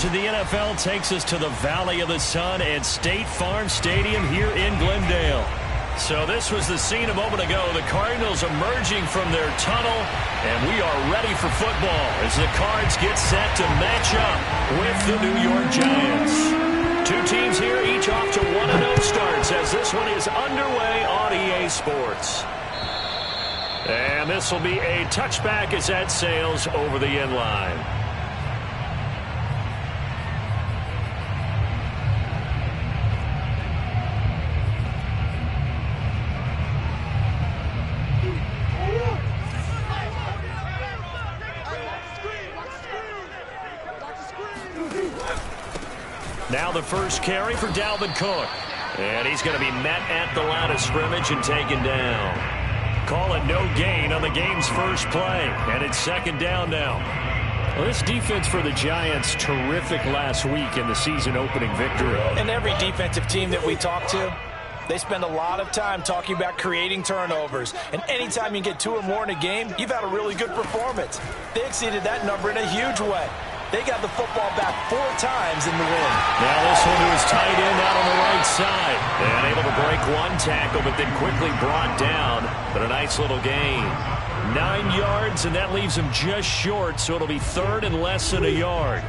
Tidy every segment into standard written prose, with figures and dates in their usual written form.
coverage of the NFL takes us to the Valley of the Sun at State Farm Stadium here in Glendale. So this was the scene a moment ago. The Cardinals emerging from their tunnel, and we are ready for football as the Cards get set to match up with the New York Giants. Two teams here, each off to 1-0 starts as this one is underway on EA Sports. And this will be a touchback as that sails over the end line. Now the first carry for Dalvin Cook. And he's going to be met at the line of scrimmage and taken down. Call it no gain on the game's first play. And it's second down now. Well, this defense for the Giants, terrific last week in the season-opening victory. And every defensive team that we talk to, they spend a lot of time talking about creating turnovers. And anytime you get 2 or more in a game, you've had a really good performance. They exceeded that number in a huge way. They got the football back 4 times in the win. Now this one to his tight end out on the right side. And able to break one tackle, but then quickly brought down. But a nice little gain. 9 yards, and that leaves him just short, so it'll be third and less than a yard.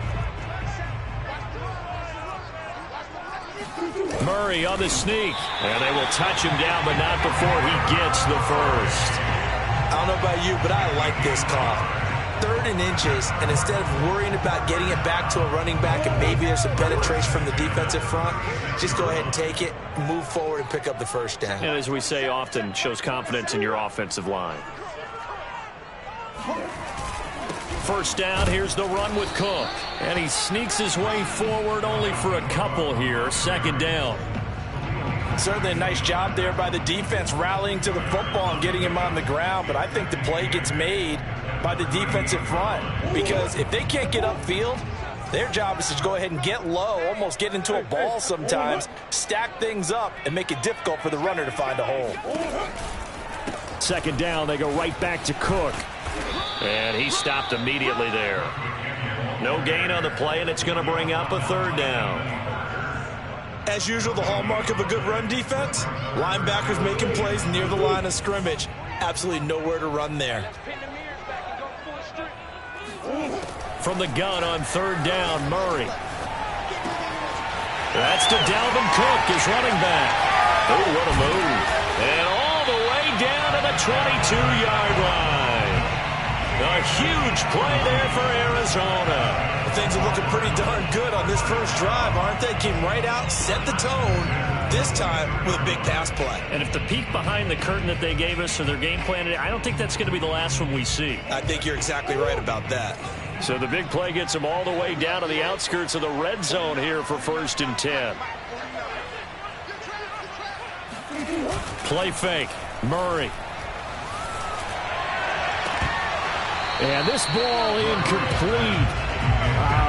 Murray on the sneak. And they will touch him down, but not before he gets the first. I don't know about you, but I like this call. 3rd and inches, and instead of worrying about getting it back to a running back and maybe there's some penetration from the defensive front, just go ahead and take it, move forward, and pick up the first down. And as we say often, shows confidence in your offensive line. First down, here's the run with Cook. And he sneaks his way forward only for a couple here. Second down. Certainly a nice job there by the defense rallying to the football and getting him on the ground, but I think the play gets made by the defensive front because if they can't get upfield, their job is to go ahead and get low, almost get into a ball sometimes, stack things up, and make it difficult for the runner to find a hole. Second down, they go right back to Cook. And he stopped immediately there. No gain on the play, and it's going to bring up a third down. As usual, the hallmark of a good run defense, linebackers making plays near the line of scrimmage. Absolutely nowhere to run there. From the gun on third down, Murray. That's to Dalvin Cook, his running back. Oh, what a move. And all the way down to the 22-yard line. A huge play there for Arizona. Things are looking pretty darn good on this first drive, aren't they? Came right out, set the tone, this time with a big pass play. And if the peek behind the curtain that they gave us or their game plan, I don't think that's going to be the last one we see. I think you're exactly right about that. So the big play gets them all the way down to the outskirts of the red zone here for 1st and 10. Play fake. Murray. And this ball incomplete.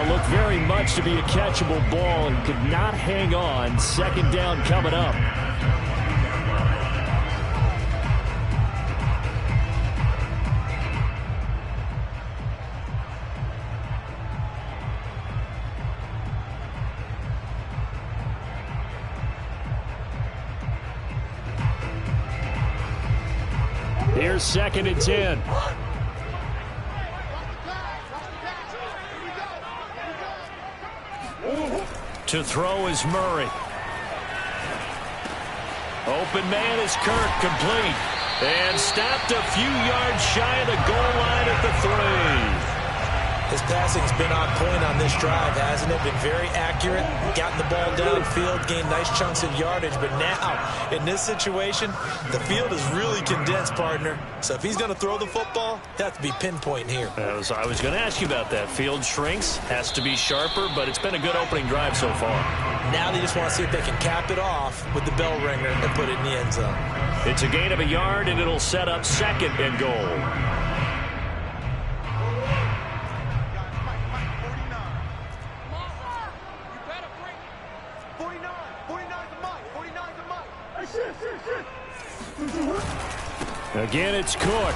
Looked very much to be a catchable ball and could not hang on. Second down coming up. Here's 2nd and 10. To throw is Murray. Open man is Kirk, complete. And stopped a few yards shy of the goal line at the 3. His passing's been on point on this drive, hasn't it? Been very accurate, gotten the ball downfield, gained nice chunks of yardage. But now, in this situation, the field is really condensed, partner. So if he's going to throw the football, that has to be pinpoint here. I was going to ask you about that. Field shrinks, has to be sharper, but it's been a good opening drive so far. Now they just want to see if they can cap it off with the bell ringer and put it in the end zone. It's a gain of a yard, and it'll set up 2nd and goal. Again, it's Cook.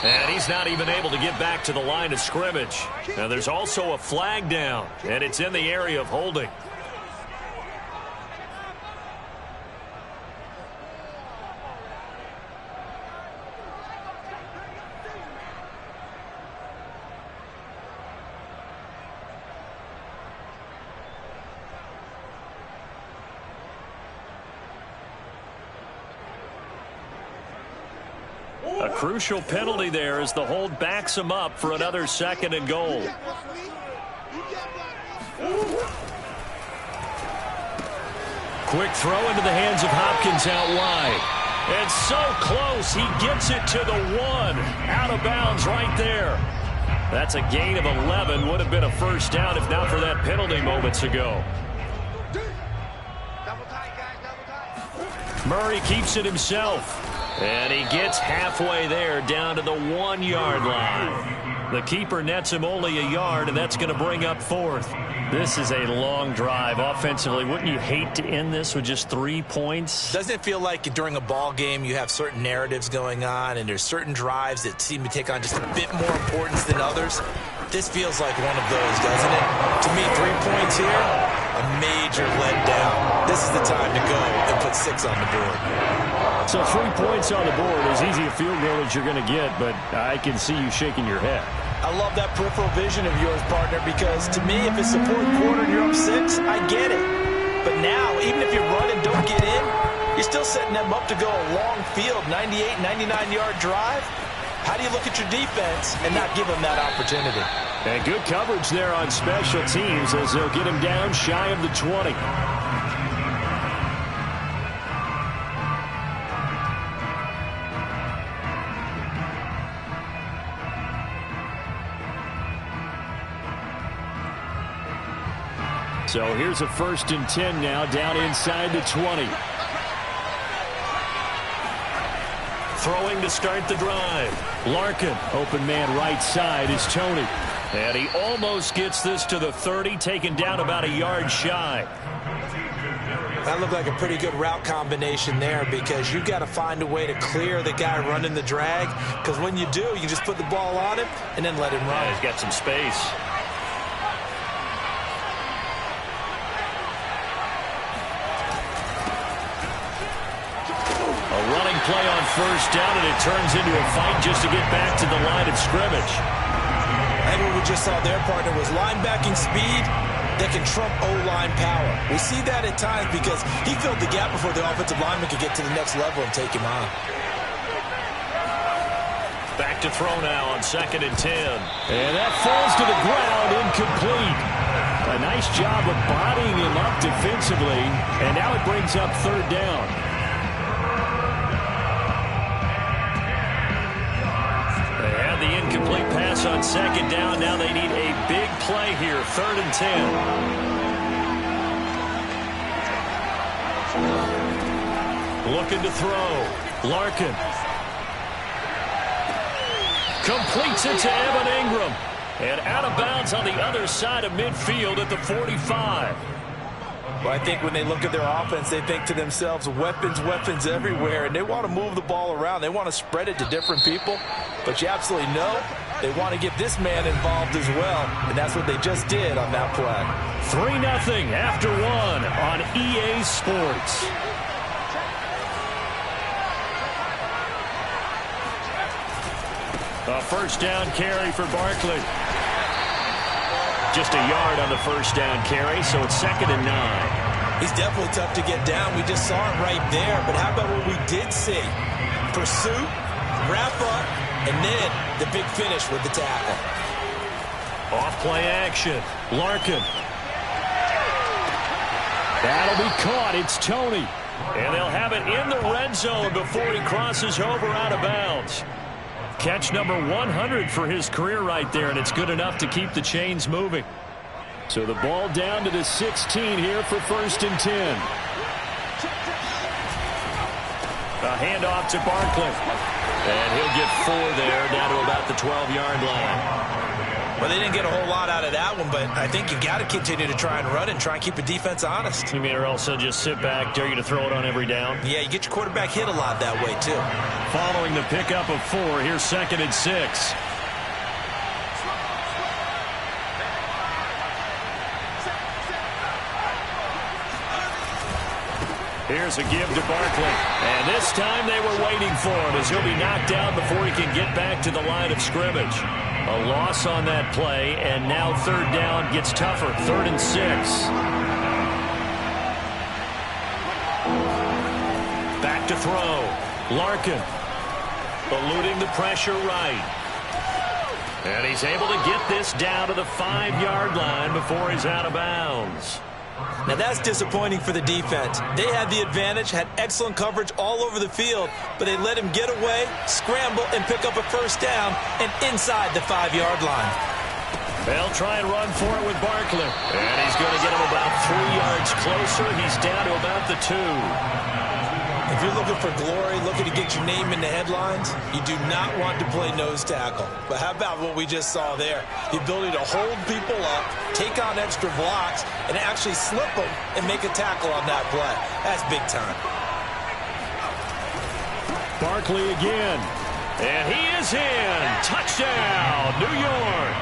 And he's not even able to get back to the line of scrimmage. Now there's also a flag down, and it's in the area of holding. A crucial penalty there as the hold backs him up for another 2nd and goal. Quick throw into the hands of Hopkins out wide. And so close, he gets it to the 1. Out of bounds right there. That's a gain of 11. Would have been a first down if not for that penalty moments ago. Murray keeps it himself. And he gets halfway there down to the 1-yard line. The keeper nets him only a yard, and that's going to bring up 4th. This is a long drive offensively. Wouldn't you hate to end this with just 3 points? Doesn't it feel like during a ball game you have certain narratives going on and there's certain drives that seem to take on just a bit more importance than others? This feels like one of those, doesn't it? To me, 3 points here, a major letdown. This is the time to go and put 6 on the board. So 3 points on the board, as easy a field goal as you're going to get, but I can see you shaking your head. I love that peripheral vision of yours, partner, because to me, if it's the 4th quarter and you're up 6, I get it. But now, even if you run and don't get in, you're still setting them up to go a long field, 98, 99-yard drive. How do you look at your defense and not give them that opportunity? And good coverage there on special teams as they'll get him down shy of the 20. So here's a 1st and 10 now, down inside the 20. Throwing to start the drive. Larkin, open man right side is Tony. And he almost gets this to the 30, taken down about a yard shy. That looked like a pretty good route combination there because you've got to find a way to clear the guy running the drag. Because when you do, you just put the ball on him and then let him run. Yeah, he's got some space. Play on 1st down, and it turns into a fight just to get back to the line of scrimmage. And what we just saw there, partner, was linebacking speed that can trump O-line power. We see that at times because he filled the gap before the offensive lineman could get to the next level and take him on. Back to throw now on 2nd and 10. And that falls to the ground, incomplete. A nice job of bodying him up defensively, and now it brings up 3rd down. The incomplete pass on 2nd down. Now they need a big play here. 3rd and 10. Looking to throw. Larkin. Completes it to Evan Ingram. And out of bounds on the other side of midfield at the 45. Well, I think when they look at their offense, they think to themselves, weapons, weapons everywhere, and they want to move the ball around. They want to spread it to different people, but you absolutely know they want to get this man involved as well, and that's what they just did on that play. 3-0 after 1 on EA Sports. A 1st down carry for Barkley. Just a yard on the 1st down carry, so it's 2nd and 9. He's definitely tough to get down. We just saw it right there. But how about what we did see? Pursuit, wrap up, and then the big finish with the tackle. Off-play action. Larkin. That'll be caught. It's Tony. And they'll have it in the red zone before he crosses over out of bounds. Catch number 100 for his career right there, and it's good enough to keep the chains moving. So the ball down to the 16 here for 1st and 10. A handoff to Barkley. And he'll get 4 there, down to about the 12-yard line. Well, they didn't get a whole lot out of that one, but I think you got to continue to try and run and try and keep the defense honest. You mean or also just sit back, dare you to throw it on every down? Yeah, you get your quarterback hit a lot that way, too. Following the pickup of 4, here's 2nd and 6. Here's a give to Barkley. And this time they were waiting for him as he'll be knocked down before he can get back to the line of scrimmage. A loss on that play, and now 3rd down gets tougher. 3rd and 6. Back to throw. Larkin eluding the pressure right. And he's able to get this down to the 5-yard line before he's out of bounds. Now that's disappointing for the defense. They had the advantage, had excellent coverage all over the field, but they let him get away, scramble, and pick up a 1st down and inside the 5-yard line. They'll try and run for it with Barkley. And he's going to get him about 3 yards closer. He's down to about the 2. If you're looking for glory, looking to get your name in the headlines, you do not want to play nose tackle. But how about what we just saw there? The ability to hold people up, take on extra blocks, and actually slip them and make a tackle on that play. That's big time. Barkley again. And he is in. Touchdown, New York.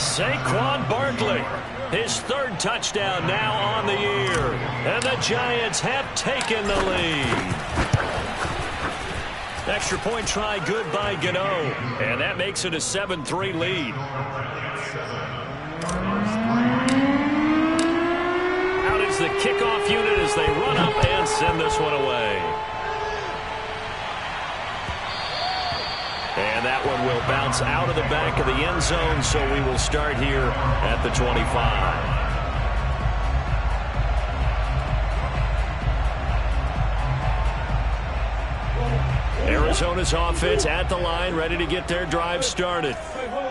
Saquon Barkley. His 3rd touchdown now on the year. And the Giants have taken the lead. Extra point try good by Gano. And that makes it a 7-3 lead. Out is the kickoff unit as they run up and send this one away. And that one will bounce out of the back of the end zone, so we will start here at the 25. Arizona's offense at the line, ready to get their drive started.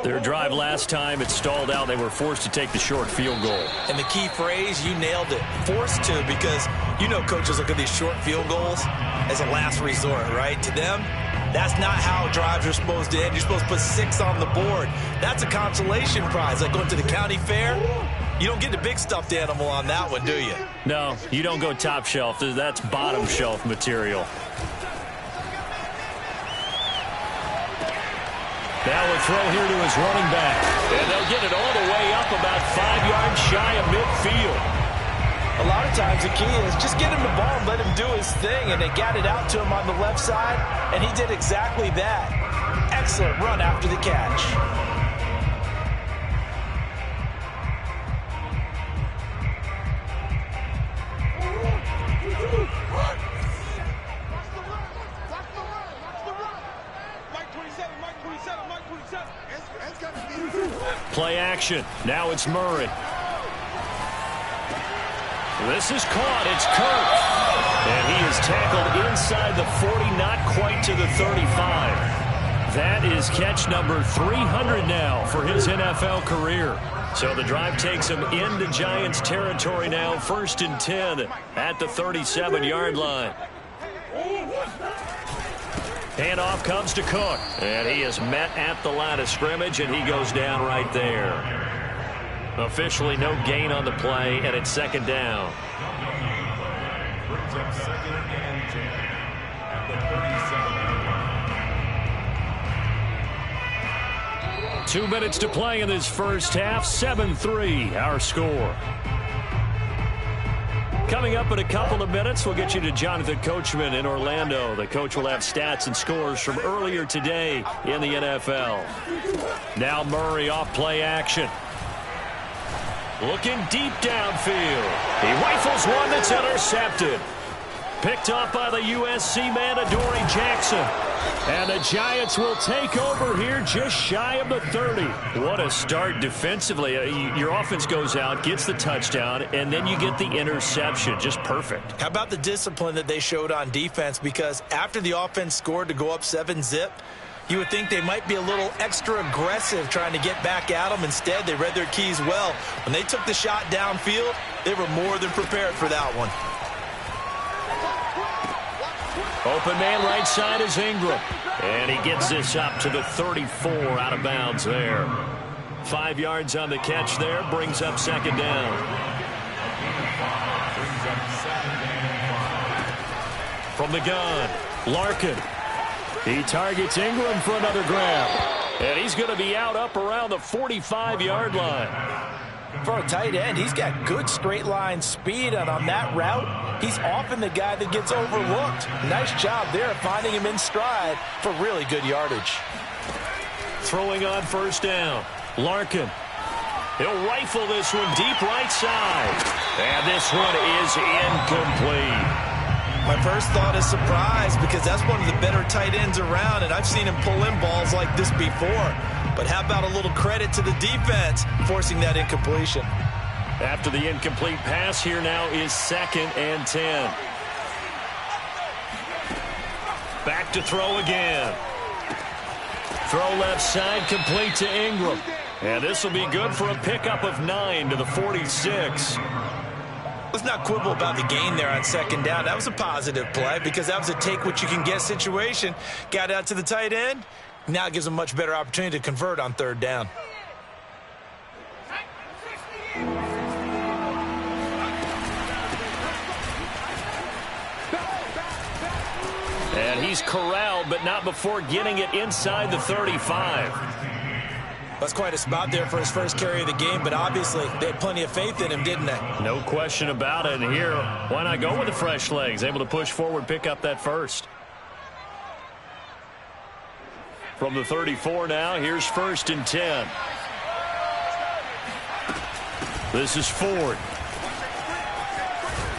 Their drive last time, it stalled out. They were forced to take the short field goal. And the key phrase, you nailed it, forced to, because you know coaches look at these short field goals as a last resort, right? To them, that's not how drives are supposed to end. You're supposed to put 6 on the board. That's a consolation prize, like going to the county fair. You don't get the big stuffed animal on that one, do you? No, you don't go top shelf. That's bottom shelf material. Now a throw here to his running back. And they'll get it all the way up about 5 yards shy of midfield. A lot of times the key is just get him the ball and let him do his thing, and they got it out to him on the left side, and he did exactly that. Excellent run after the catch. Play action. Now it's Murray. This is caught. It's Kirk. And he is tackled inside the 40, not quite to the 35. That is catch number 300 now for his NFL career. So the drive takes him into Giants territory now. 1st and 10 at the 37-yard line. Handoff comes to Cook. And he is met at the line of scrimmage, and he goes down right there. Officially no gain on the play, and it's 2nd down. Brings up 2nd and 10 at the 37. 2 minutes to play in this first half. 7-3 our score. Coming up in a couple of minutes, we'll get you to Jonathan Coachman in Orlando. The coach will have stats and scores from earlier today in the NFL. Now Murray off play action. Looking deep downfield. He rifles one that's intercepted. Picked off by the USC man, Adoree Jackson. And the Giants will take over here just shy of the 30. What a start defensively. Your offense goes out, gets the touchdown, and then you get the interception. Just perfect. How about the discipline that they showed on defense? Because after the offense scored to go up 7-zip, you would think they might be a little extra aggressive trying to get back at them. Instead, they read their keys well. When they took the shot downfield, they were more than prepared for that one. Open man right side is Ingram. And he gets this up to the 34 out of bounds there. 5 yards on the catch there, brings up second down. From the gun, Larkin. He targets Ingram for another grab. And he's going to be out up around the 45-yard line. For a tight end, he's got good straight line speed, and on that route, he's often the guy that gets overlooked. Nice job there finding him in stride for really good yardage. Throwing on first down, Larkin. He'll rifle this one deep right side. And this one is incomplete. My first thought is surprise, because that's one of the better tight ends around, and I've seen him pull in balls like this before. But how about a little credit to the defense forcing that incompletion? After the incomplete pass, here now is 2nd and 10. Back to throw again. Throw left side, complete to Ingram. And this will be good for a pickup of 9 to the 46. Let's not quibble about the gain there on 2nd down. That was a positive play because that was a take-what-you-can-get situation. Got out to the tight end. Now it gives them a much better opportunity to convert on 3rd down. And he's corralled, but not before getting it inside the 35. That's quite a spot there for his first carry of the game, but obviously they had plenty of faith in him, didn't they? No question about it. And here, why not go with the fresh legs? Able to push forward, pick up that first. From the 34 now, here's 1st and 10. This is Ford.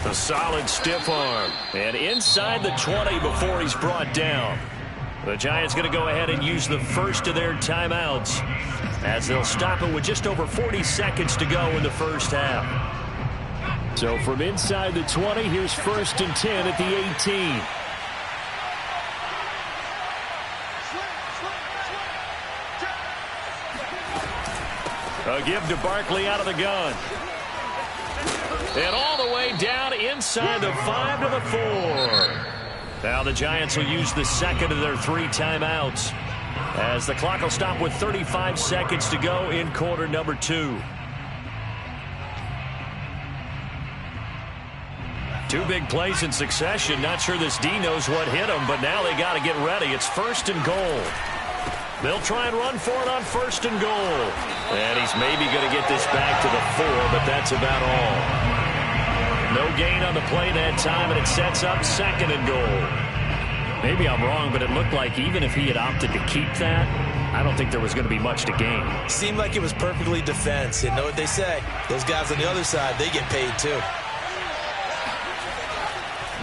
A solid stiff arm. And inside the 20 before he's brought down. The Giants going to go ahead and use the first of their timeouts, as they'll stop it with just over 40 seconds to go in the first half. So from inside the 20, here's 1st and 10 at the 18. A give to Barkley out of the gun. And all the way down inside the 5 to the 4. Now the Giants will use the second of their 3 timeouts, as the clock will stop with 35 seconds to go in quarter number 2. 2 big plays in succession. Not sure this D knows what hit him, but now they got to get ready. It's 1st and goal. They'll try and run for it on 1st and goal. And he's maybe going to get this back to the 4, but that's about all. No gain on the play that time, and it sets up 2nd and goal. Maybe I'm wrong, but it looked like even if he had opted to keep that, I don't think there was going to be much to gain. Seemed like it was perfectly defense. You know what they say. Those guys on the other side, they get paid too.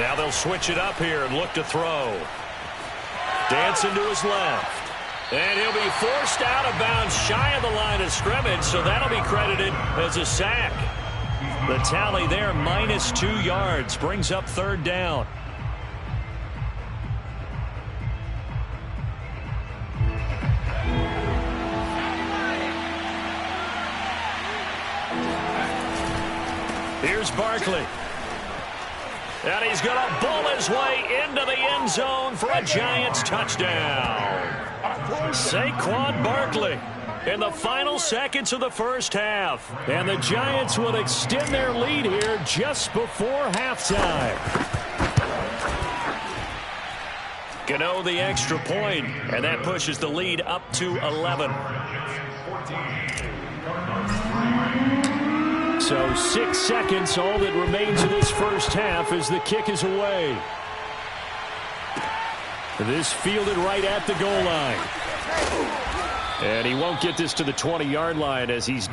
Now they'll switch it up here and look to throw. Dancing to his left. And he'll be forced out of bounds shy of the line of scrimmage, so that'll be credited as a sack. The tally there, minus 2 yards, brings up 3rd down. Here's Barkley. And he's going to bull his way into the end zone for a Giants touchdown. Saquon Barkley in the final seconds of the first half. And the Giants will extend their lead here just before halftime. Gano the extra point, and that pushes the lead up to 11. So 6 seconds, all that remains of this first half as the kick is away. This fielded right at the goal line. And he won't get this to the 20-yard line as he's...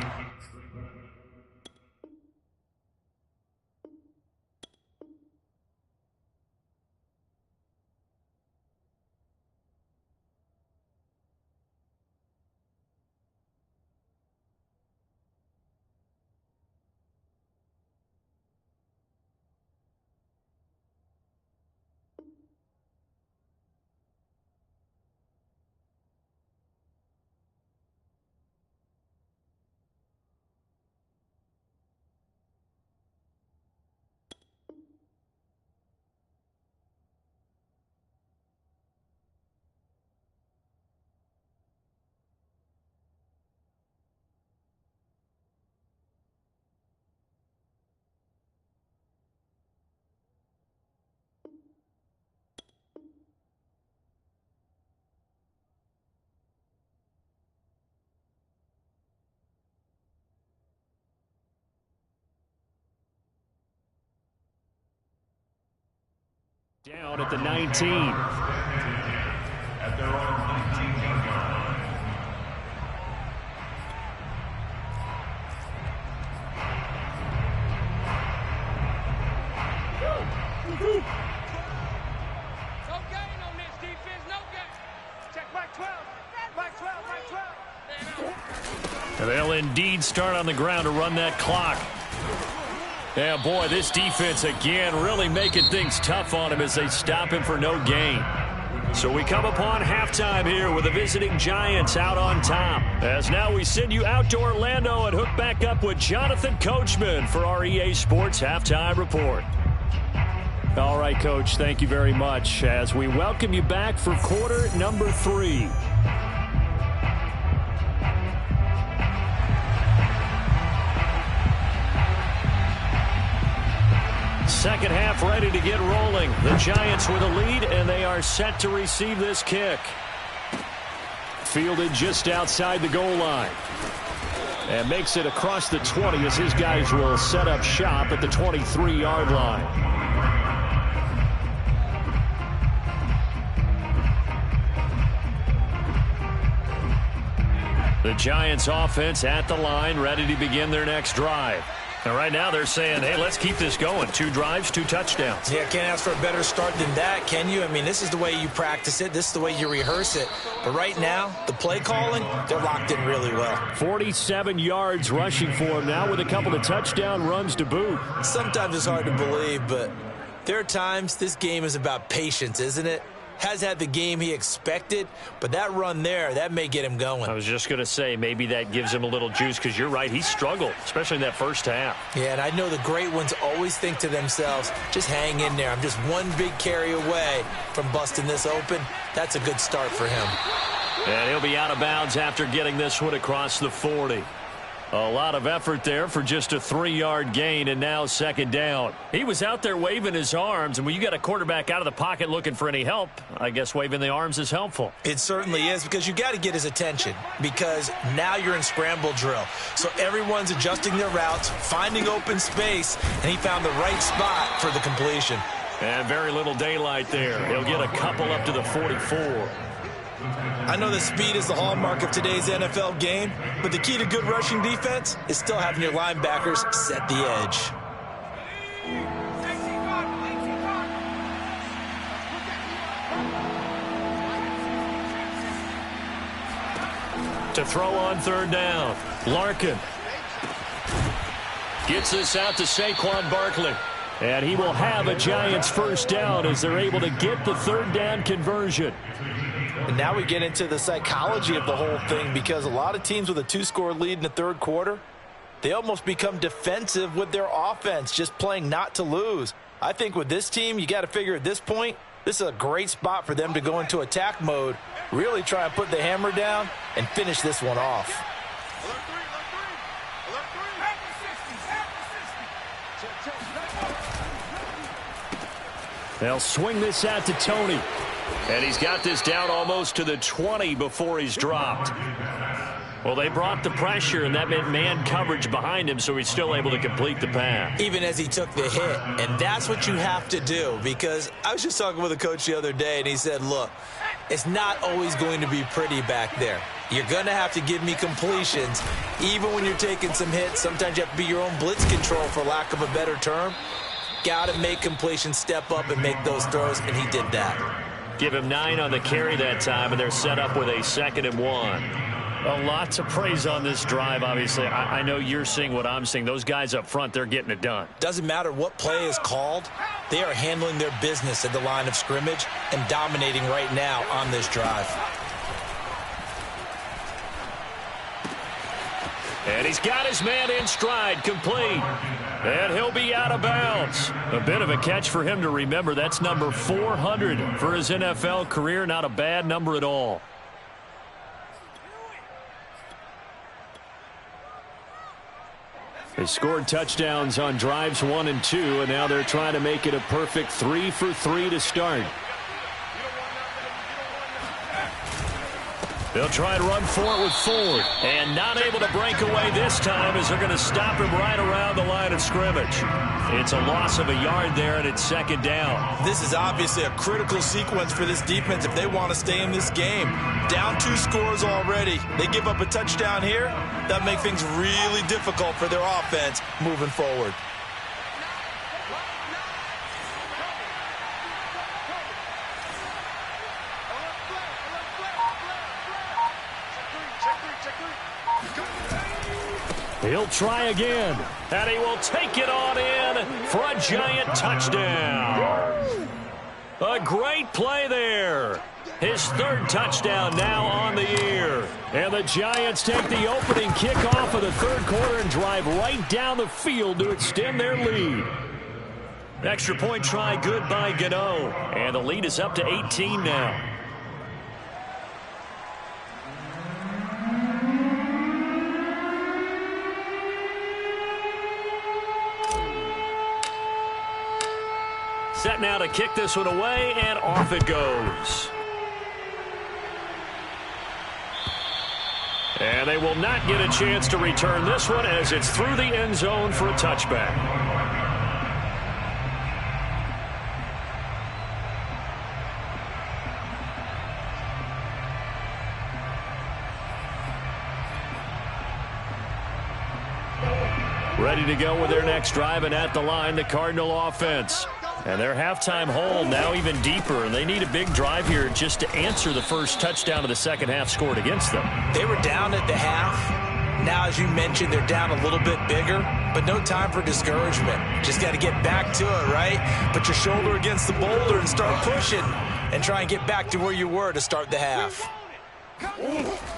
Down at the 19. At their own 19-yard line. No gain on this defense, no gain. Check back 12. Back 12, back 12. And they'll indeed start on the ground to run that clock. Yeah, boy, this defense again really making things tough on him as they stop him for no gain. So we come upon halftime here with the visiting Giants out on top. As now we send you out to Orlando and hook back up with Jonathan Coachman for our EA Sports Halftime Report. All right, Coach, thank you very much as we welcome you back for quarter number 3. Second half ready to get rolling. The Giants with a lead, and they are set to receive this kick. Fielded just outside the goal line. And makes it across the 20 as his guys will set up shop at the 23-yard line. The Giants offense at the line, ready to begin their next drive. And right now they're saying, hey, let's keep this going. 2 drives, 2 touchdowns. Yeah, can't ask for a better start than that, can you? I mean, this is the way you practice it. This is the way you rehearse it. But right now, the play calling, they're locked in really well. 47 yards rushing for him now with a couple of touchdown runs to boot. Sometimes it's hard to believe, but there are times this game is about patience, isn't it? Has had the game he expected, but that run there, that may get him going. I was just going to say, maybe that gives him a little juice because you're right, he struggled, especially in that first half. Yeah, and I know the great ones always think to themselves, just hang in there. I'm just one big carry away from busting this open. That's a good start for him. And he'll be out of bounds after getting this one across the 40. A lot of effort there for just a 3-yard gain, and now second down. He was out there waving his arms, and when you got a quarterback out of the pocket looking for any help, I guess waving the arms is helpful. It certainly is, because you got to get his attention, because now you're in scramble drill. So everyone's adjusting their routes, finding open space, and he found the right spot for the completion. And very little daylight there. He'll get a couple up to the 44. I know that speed is the hallmark of today's NFL game, but the key to good rushing defense is still having your linebackers set the edge. To throw on third down, Larkin gets this out to Saquon Barkley. And he will have a Giants first down as they're able to get the third down conversion. And now we get into the psychology of the whole thing, because a lot of teams with a 2-score lead in the third quarter, they almost become defensive with their offense, just playing not to lose. I think with this team, you got to figure at this point, this is a great spot for them to go into attack mode, really try and put the hammer down and finish this one off. They'll swing this out to Tony. And he's got this down almost to the 20 before he's dropped. Well, they brought the pressure, and that meant man coverage behind him, so he's still able to complete the pass. Even as he took the hit, and that's what you have to do, because I was just talking with a coach the other day, and he said, look, it's not always going to be pretty back there. You're going to have to give me completions, even when you're taking some hits. Sometimes you have to be your own blitz control, for lack of a better term. Got to make completions step up and make those throws, and he did that. Give him 9 on the carry that time, and they're set up with a 2nd and 1. Well, lots of praise on this drive, obviously. I know you're seeing what I'm seeing. Those guys up front, they're getting it done. Doesn't matter what play is called. They are handling their business at the line of scrimmage and dominating right now on this drive. And he's got his man in stride, complete. And he'll be out of bounds. A bit of a catch for him to remember. That's number 400 for his NFL career. Not a bad number at all. They scored touchdowns on drives 1 and 2, and now they're trying to make it a perfect 3 for 3 to start. They'll try and run for it with Ford. And not able to break away this time as they're going to stop him right around the line of scrimmage. It's a loss of a yard there, and it's second down. This is obviously a critical sequence for this defense if they want to stay in this game. Down 2 scores already. They give up a touchdown here. That makes things really difficult for their offense moving forward. He'll try again, and he will take it on in for a giant touchdown. A great play there. His 3rd touchdown now on the year. And the Giants take the opening kickoff of the 3rd quarter and drive right down the field to extend their lead. Extra point try good by Gano. And the lead is up to 18 now. Set now to kick this one away, and off it goes. And they will not get a chance to return this one as it's through the end zone for a touchback. Ready to go with their next drive, and at the line, the Cardinal offense. And their halftime hold now even deeper, and they need a big drive here just to answer the first touchdown of the second half scored against them. They were down at the half. Now, as you mentioned, they're down a little bit bigger, but no time for discouragement. Just got to get back to it, right? Put your shoulder against the boulder and start pushing and try and get back to where you were to start the half.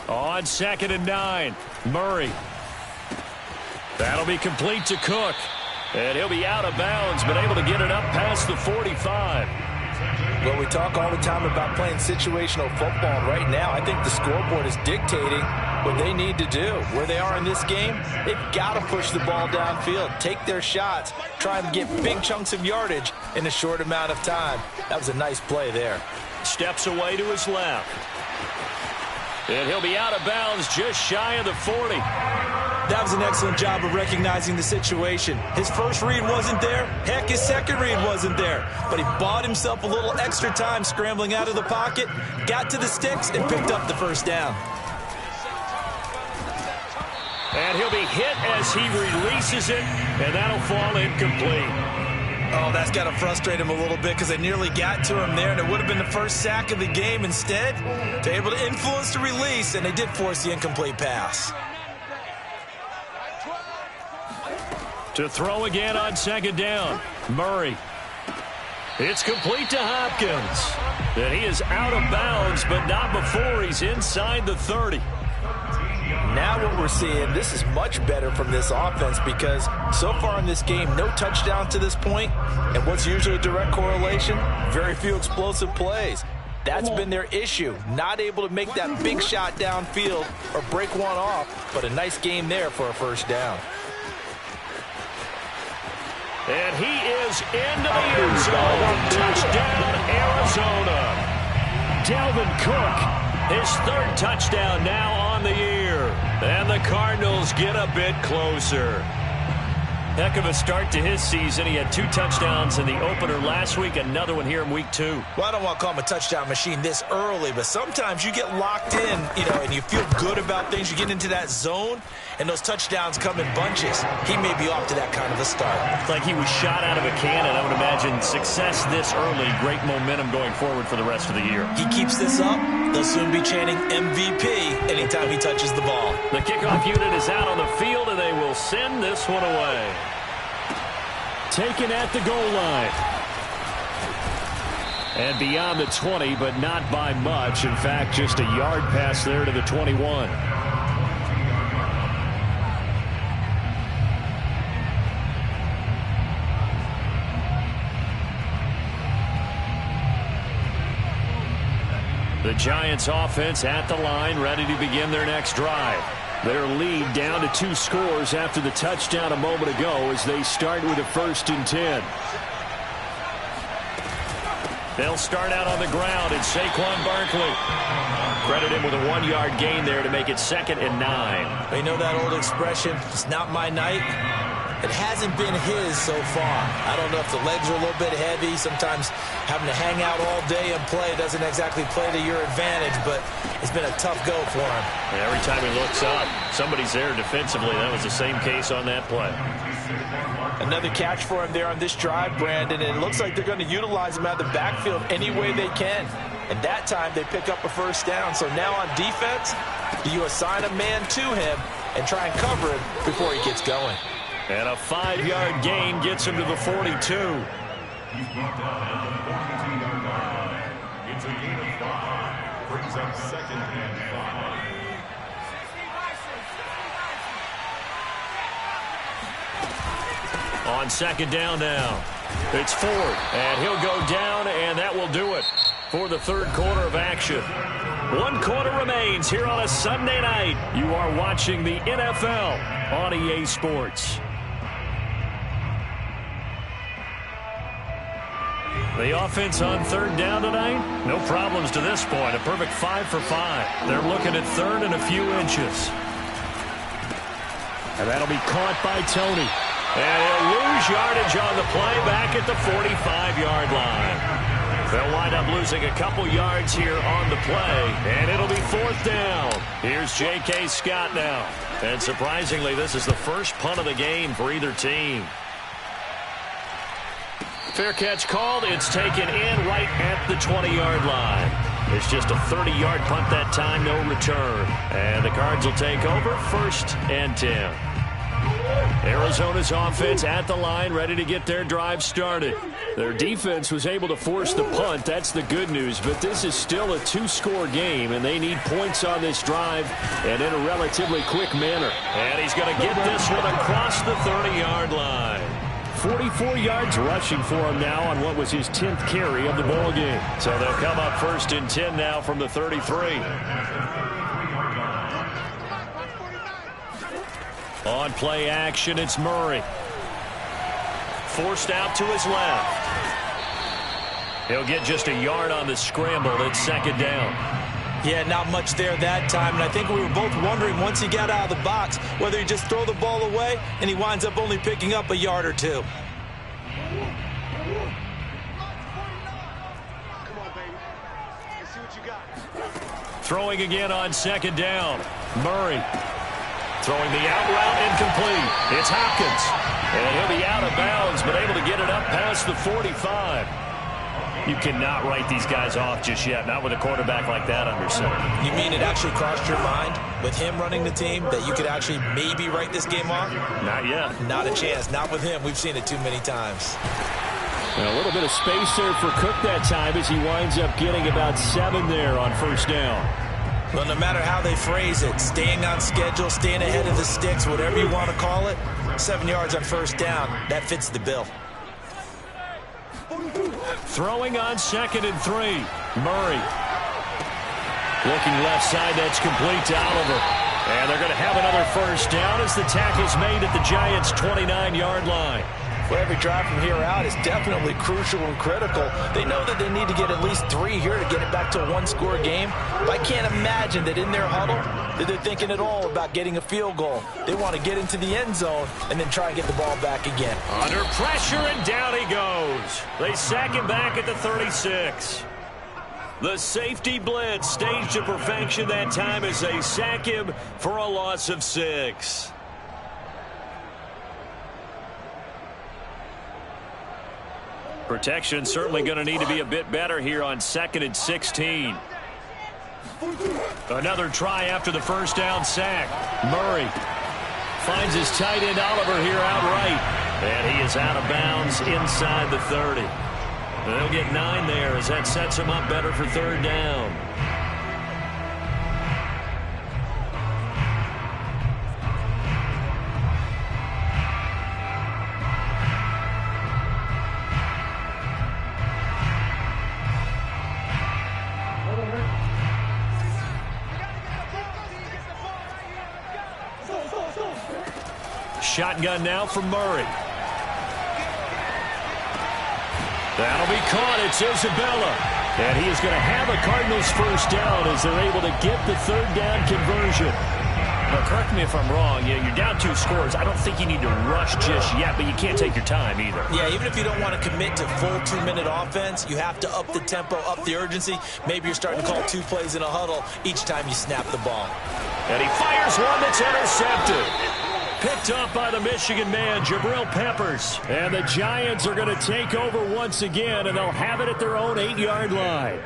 On 2nd and 9, Murray. That'll be complete to Cook. And he'll be out of bounds, but able to get it up past the 45. Well, we talk all the time about playing situational football. And right now, I think the scoreboard is dictating what they need to do. Where they are in this game, they've got to push the ball downfield, take their shots, try and get big chunks of yardage in a short amount of time. That was a nice play there. Steps away to his left. And he'll be out of bounds just shy of the 40. That was an excellent job of recognizing the situation. His first read wasn't there. Heck, his second read wasn't there. But he bought himself a little extra time scrambling out of the pocket, got to the sticks, and picked up the first down. And he'll be hit as he releases it, and that'll fall incomplete. Oh, that's got to frustrate him a little bit because they nearly got to him there, and it would have been the first sack of the game. Instead, they're able to influence the release, and they did force the incomplete pass. To throw again on 2nd down, Murray. It's complete to Hopkins. And he is out of bounds, but not before he's inside the 30. Now what we're seeing, this is much better from this offense because so far in this game, no touchdown to this point. And what's usually a direct correlation? Very few explosive plays. That's been their issue. Not able to make that big shot downfield or break one off, but a nice game there for a first down. And he is into the end zone. Touchdown, Arizona. Dalvin Cook, his 3rd touchdown now on the year. And the Cardinals get a bit closer. Heck of a start to his season. He had 2 touchdowns in the opener last week, another one here in week 2. Well, I don't want to call him a touchdown machine this early, but sometimes you get locked in, and you feel good about things. You get into that zone, and those touchdowns come in bunches. He may be off to that kind of a start. It's like he was shot out of a cannon. I would imagine success this early, great momentum going forward for the rest of the year. He keeps this up, they'll soon be chanting MVP anytime he touches the ball. The kickoff unit is out on the field, and they will send this one away. Taken at the goal line. And beyond the 20, but not by much. In fact, just a yard pass there to the 21. The Giants offense at the line, ready to begin their next drive. Their lead down to 2 scores after the touchdown a moment ago as they start with a 1st and 10. They'll start out on the ground. It's Saquon Barkley. credit him with a 1-yard gain there to make it 2nd and 9. You know that old expression, it's not my night? It hasn't been his so far. I don't know if the legs are a little bit heavy. Sometimes having to hang out all day and play doesn't exactly play to your advantage, but it's been a tough go for him. And every time he looks up, somebody's there defensively. That was the same case on that play. Another catch for him there on this drive, Brandon, and it looks like they're going to utilize him out of the backfield any way they can. And that time they pick up a first down. So now on defense, do you assign a man to him and try and cover him before he gets going? And a 5-yard gain gets him to the 42. He's brought down at the 42-yard line. It's a gain of 5. Brings up 2nd and 5. On 2nd down now. It's Ford, and he'll go down, and that will do it for the 3rd quarter of action. 1 quarter remains here on a Sunday night. You are watching the NFL on EA Sports. The offense on 3rd down tonight, no problems to this point. A perfect 5 for 5. They're looking at 3rd and a few inches. And that'll be caught by Tony. And he'll lose yardage on the play back at the 45-yard line. They'll wind up losing a couple yards here on the play, and it'll be 4th down. Here's J.K. Scott now. And surprisingly, this is the first punt of the game for either team. Fair catch called. It's taken in right at the 20-yard line. It's just a 30-yard punt that time, no return. And the Cards will take over 1st and 10. Arizona's offense at the line, ready to get their drive started. Their defense was able to force the punt. That's the good news. But this is still a 2-score game, and they need points on this drive and in a relatively quick manner. And he's going to get this one across the 30-yard line. 44 yards rushing for him now on what was his 10th carry of the ball game. So they'll come up 1st and 10 now from the 33. On play action, it's Murray. Forced out to his left. He'll get just a yard on the scramble. It's 2nd down. Yeah, not much there that time, and I think we were both wondering once he got out of the box whether he just throw the ball away and he winds up only picking up a yard or two. Come on, baby. Let's see what you got. Throwing again on 2nd down. Murray throwing the out route incomplete. It's Hopkins, and he'll be out of bounds, but able to get it up past the 45. You cannot write these guys off just yet, not with a quarterback like that under center. You mean it actually crossed your mind with him running the team that you could actually maybe write this game off? Not yet. Not a chance. Not with him. We've seen it too many times. And a little bit of space there for Cook that time as he winds up getting about 7 there on 1st down. Well, no matter how they phrase it, staying on schedule, staying ahead of the sticks, whatever you want to call it, 7 yards on 1st down, that fits the bill. Throwing on 2nd and 3. Murray. Looking left side, that's complete to Oliver. And they're going to have another 1st down as the tackle's made at the Giants' 29-yard line. For every drive from here out is definitely crucial and critical. They know that they need to get at least 3 here to get it back to a 1-score game. But I can't imagine that in their huddle that they're thinking at all about getting a field goal. They want to get into the end zone and then try and get the ball back again. Under pressure, and down he goes. They sack him back at the 36. The safety blitz staged to perfection that time as they sack him for a loss of 6. Protection certainly going to need to be a bit better here on 2nd and 16. Another try after the 1st down sack. Murray finds his tight end Oliver here outright. And he is out of bounds inside the 30. They'll get 9 there as that sets him up better for 3rd down. Shotgun now from Murray. That'll be caught. It's Isabella. And he is going to have a Cardinals first down as they're able to get the third down conversion. Now, correct me if I'm wrong. You're down 2 scores. I don't think you need to rush just yet, but you can't take your time either. Yeah, even if you don't want to commit to full 2-minute offense, you have to up the tempo, up the urgency. Maybe you're starting to call 2 plays in a huddle each time you snap the ball. And he fires one that's intercepted. Picked up by the Michigan man, Jabril Peppers. And the Giants are going to take over once again, and they'll have it at their own 8-yard line.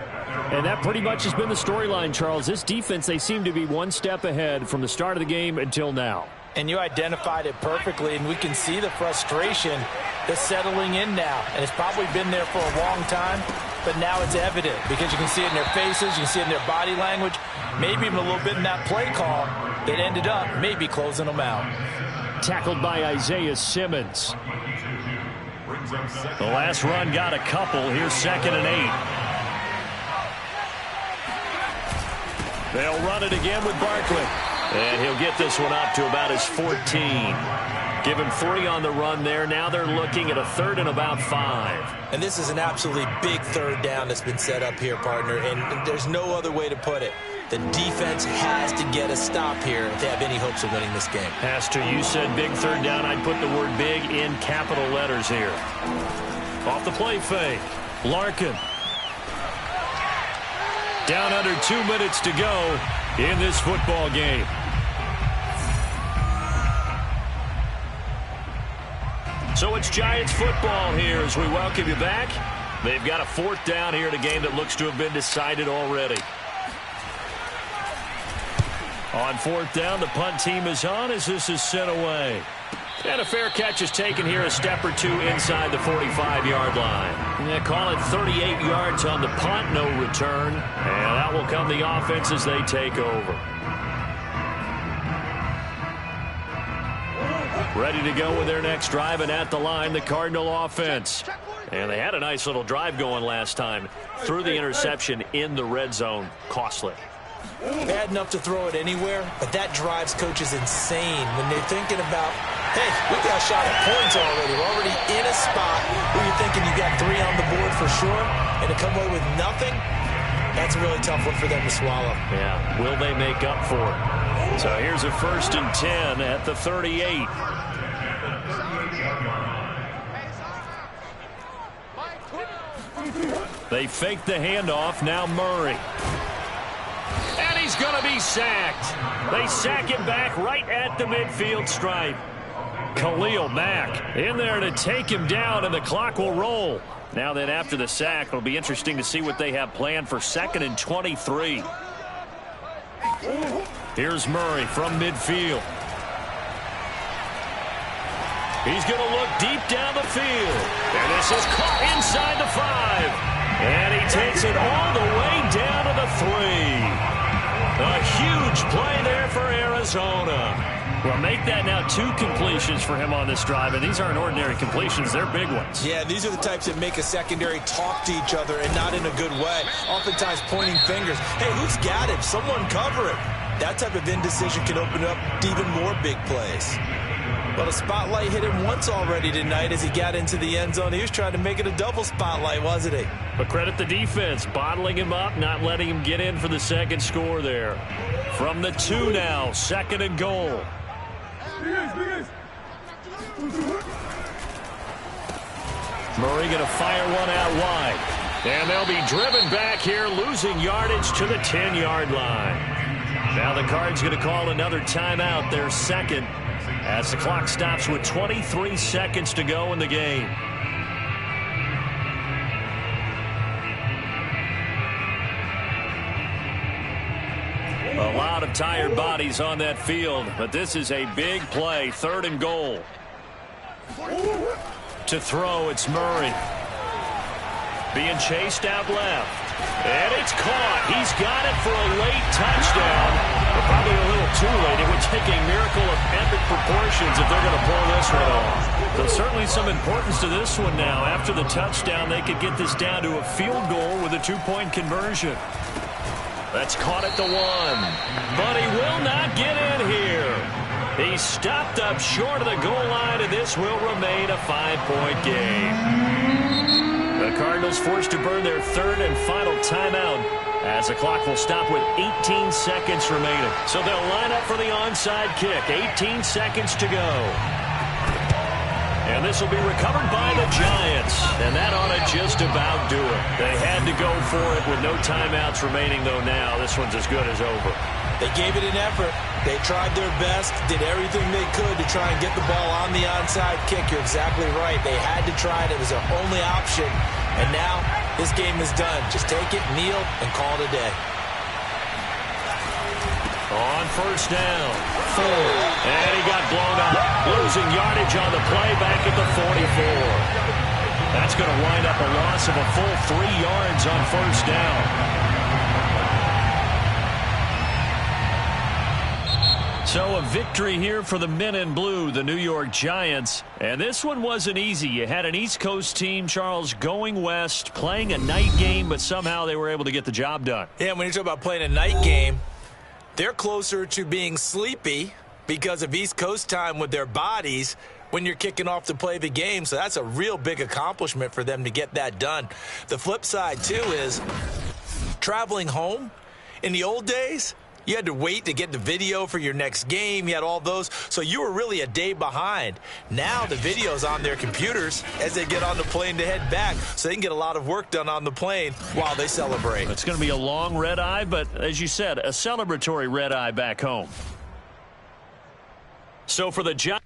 And that pretty much has been the storyline, Charles. This defense, they seem to be one step ahead from the start of the game until now. And you identified it perfectly, and we can see the frustration that's settling in now. And it's probably been there for a long time, but now it's evident because you can see it in their faces, you can see it in their body language, maybe even a little bit in that play call that ended up maybe closing them out. Tackled by Isaiah Simmons. The last run got a couple. Here's 2nd and 8. They'll run it again with Barkley. And he'll get this one up to about his 14. Give him 3 on the run there. Now they're looking at a 3rd and about 5. And this is an absolutely big third down that's been set up here, partner. And there's no other way to put it. The defense has to get a stop here if they have any hopes of winning this game. Pastor, you said big third down. I'd put the word big in capital letters here. Off the play fake. Larkin. Down under 2 minutes to go in this football game. So it's Giants football here as we welcome you back. They've got a 4th down here in a game that looks to have been decided already. On 4th down, the punt team is on as this is sent away. And a fair catch is taken here a step or 2 inside the 45-yard line. Yeah, call it 38 yards on the punt, no return. And that will come the offense as they take over. Ready to go with their next drive, and at the line, the Cardinal offense. And they had a nice little drive going last time. Threw the interception in the red zone. Costly. Bad enough to throw it anywhere, but that drives coaches insane when they're thinking about, hey, we got a shot at points already. We're already in a spot where you're thinking you got 3 on the board for sure, and to come away with nothing, that's a really tough one for them to swallow. Yeah, will they make up for it? So here's a 1st and 10 at the 38. They fake the handoff, now Murray. And he's going to be sacked. They sack him back right at the midfield stripe. Khalil Mack in there to take him down, and the clock will roll. Now then, after the sack, it'll be interesting to see what they have planned for 2nd and 23. Here's Murray from midfield. He's going to look deep down the field. And this is caught inside the 5. And he takes it all the way down to the 3. A huge play there for Arizona. Well, make that now 2 completions for him on this drive, and these aren't ordinary completions. They're big ones. Yeah, these are the types that make a secondary talk to each other and not in a good way. Oftentimes pointing fingers. Hey, who's got him? Someone cover it. That type of indecision can open up to even more big plays. Well, the spotlight hit him once already tonight as he got into the end zone. He was trying to make it a double spotlight, wasn't he? But credit the defense, bottling him up, not letting him get in for the 2nd score there. From the 2 now, 2nd and goal. Murray going to fire one out wide. And they'll be driven back here, losing yardage to the 10-yard line. Now the Cards going to call another timeout, their 2nd, as the clock stops with 23 seconds to go in the game. A lot of tired bodies on that field, but this is a big play, 3rd and goal. To throw, it's Murray. Being chased out left. And it's caught. He's got it for a late touchdown. But probably a little too late. It would take a miracle of epic proportions if they're going to pull this one off. There's certainly some importance to this one now. After the touchdown, they could get this down to a field goal with a 2-point conversion. That's caught at the 1. But he will not get in here. He's stopped up short of the goal line, and this will remain a 5-point game. The Cardinals forced to burn their third and final timeout as the clock will stop with 18 seconds remaining. So they'll line up for the onside kick. 18 seconds to go. And this will be recovered by the Giants. And that ought to just about do it. They had to go for it with no timeouts remaining, though now this one's as good as over. They gave it an effort. They tried their best, did everything they could to try and get the ball on the onside kick. You're exactly right. They had to try it. It was their only option. And now this game is done. Just take it, kneel, and call it a day. On first down. And he got blown up. Losing yardage on the play back at the 44. That's going to wind up a loss of a full 3 yards on first down. So a victory here for the men in blue, the New York Giants. And this one wasn't easy. You had an East Coast team, Charles, going west, playing a night game, but somehow they were able to get the job done. Yeah, when you talk about playing a night game, they're closer to being sleepy because of East Coast time with their bodies when you're kicking off to play the game. So that's a real big accomplishment for them to get that done. The flip side, too, is traveling home. In the old days, you had to wait to get the video for your next game. You had all those. So you were really a day behind. Now the video's on their computers as they get on the plane to head back. So they can get a lot of work done on the plane while they celebrate. It's going to be a long red eye, but as you said, a celebratory red eye back home. So for the Giants.